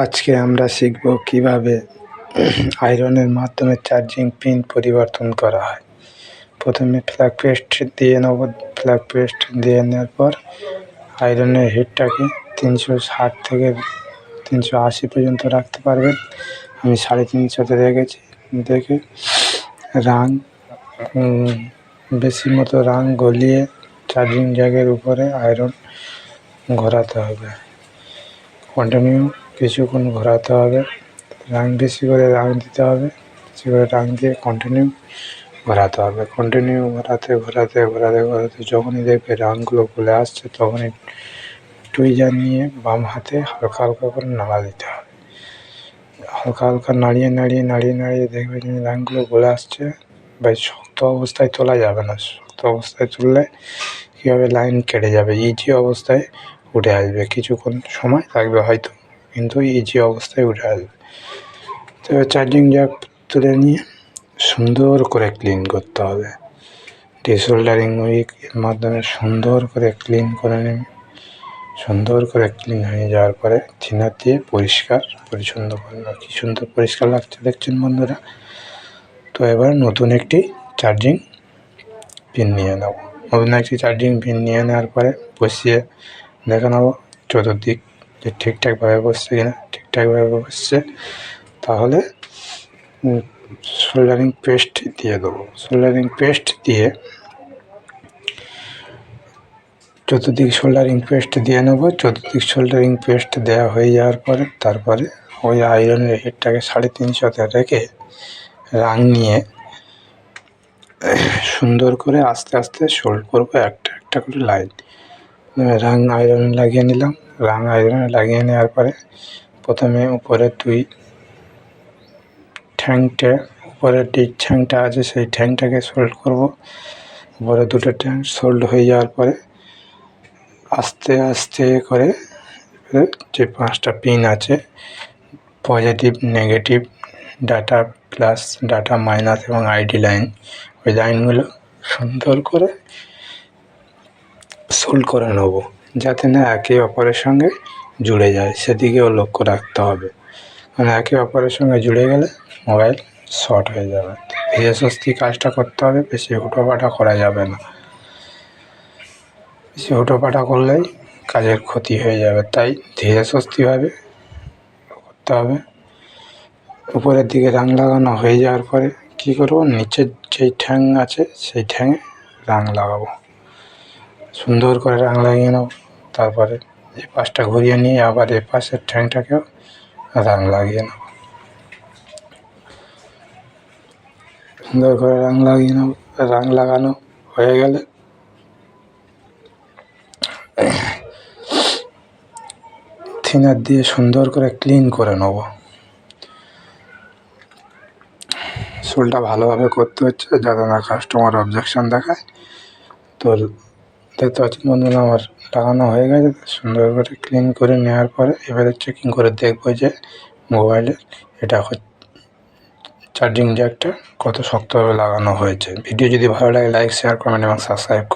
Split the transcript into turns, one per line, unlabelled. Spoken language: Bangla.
আজকে আমরা শিখব কিভাবে আয়রনের মাধ্যমে চার্জিং পিন পরিবর্তন করা হয়। প্রথমে ফ্ল্যাগ পেস্ট দিয়ে নেব। ফ্ল্যাগ পেস্ট দিয়ে নেওয়ার পর আয়রনের হিটটাকে 360 থেকে 380 পর্যন্ত রাখতে পারবেন। আমি 350-তে রেখেছি। দেখে রাং বেশি মতো রাং গলিয়ে চার্জিং জ্যাকের উপরে আয়রন ঘোরাতে হবে। কন্টিনিউ কিছুক্ষণ ঘোরাতে হবে। বেশি করে রাং দিতে হবে। বেশি করে রাং দিয়ে কন্টিনিউ ঘোরাতে হবে। কন্টিনিউ ঘোরাতে যখনই দেখবে রাংগুলো গলে আসছে তখনই টুইজার নিয়ে বাম হাতে হালকা হালকা করে নাড়া দিতে হবে। হালকা হালকা নাড়িয়ে দেখবে যে রাংগুলো গলে আসছে। বা শক্ত অবস্থায় তোলা যাবে না। শক্ত অবস্থায় তুললে কী হবে, লাইন কেটে যাবে। ইজি অবস্থায় উঠে আসবে। কিছুক্ষণ সময় লাগবে হয়তো, কিন্তু ইজি অবস্থায় উঠে আসবে। তো চার্জিং জ্যাক তুলে নিয়ে সুন্দর করে ক্লিন করতে হবে। ডিসোল্ডারিং উইকের মাধ্যমে সুন্দর করে ক্লিন করে নেবে। সুন্দর করে ক্লিন হয়ে যাওয়ার পরে থিনার দিয়ে পরিষ্কার পরিচ্ছন্ন করবে। কী সুন্দর পরিষ্কার লাগছে দেখছেন বন্ধুরা। তো এবার নতুন একটি চার্জিং পিন নিয়ে নেব। নতুন একটি চার্জিং পিন নিয়ে নেওয়ার পরে বসিয়ে দেখে নেব চতুর্দিক যে ঠিকঠাকভাবে বসছে কিনা। ঠিকঠাকভাবে বসছে তাহলে সোল্ডারিং পেস্ট দিয়ে দেবো। সোল্ডারিং পেস্ট দিয়ে চতুর্দিক সোল্ডারিং পেস্ট দিয়ে নেবো। চতুর্দিক সোল্ডারিং পেস্ট দেওয়া হয়ে যাওয়ার পরে তারপরে ওই আয়রনের হিটটাকে 350-তে রেখে রাং নিয়ে সুন্দর করে আস্তে আস্তে সোল্ড করবো একটা একটা করে লাইন। রাং আয়রনে লাগিয়ে নিলাম। রাং আয়রনে লাগিয়ে নেওয়ার পরে প্রথমে উপরে উপরে যে ঠ্যাংটা আছে সেই ঠ্যাংটাকে সোল্ড করব। উপরে দুটো ঠ্যাং সোল্ড হয়ে যাওয়ার পরে আস্তে আস্তে করে যে 5টা পিন আছে, positive, negative, data plus, data minus এবং আইডি লাইন, ওই লাইনগুলো সুন্দর করে সোল্ড করে নেব, যাতে না একে অপরের সঙ্গে জুড়ে যায়, সেদিকেও লক্ষ্য রাখতে হবে। মানে একে অপরের সঙ্গে জুড়ে গেলে মোবাইল শর্ট হয়ে যাবে। ধীরে সুস্থে কাজটা করতে হবে, বেশি হুটোপাটা করা যাবে না। বেশি হুটোপাটা করলেই কাজের ক্ষতি হয়ে যাবে, তাই ধীরে সুস্থেভাবে করতে হবে। উপরের দিকে রাং লাগানো হয়ে যাওয়ার পরে কী করব, নিচের যেই ঠ্যাং আছে সেই ঠ্যাঙে রাং লাগাবো। সুন্দর করে রাং লাগিয়ে নেব। তারপরে এই পাশটা ঘুরিয়ে নিয়ে আবার এ পাশের ঠ্যাংটাকেও রাং লাগিয়ে নেব। সুন্দর করে রাং লাগিয়ে নেব। রাং লাগানো হয়ে গেলে থিনার দিয়ে সুন্দর করে ক্লিন করে নেব। সোলটা ভালোভাবে করতে হচ্ছে যাতে না কাস্টমার অবজেকশন দেখায়। তো দেখতে পাচ্ছেন বন্ধুরা, আমার লাগানো হয়ে গেছে। সুন্দর করে ক্লিন করে নেওয়ার পরে এবারে চেকিং করে দেখবো যে মোবাইলের এটা চার্জিং জ্যাকটা কত শক্তভাবে লাগানো হয়েছে। ভিডিও যদি ভালো লাগে লাইক, শেয়ার, কমেন্ট এবং সাবস্ক্রাইব।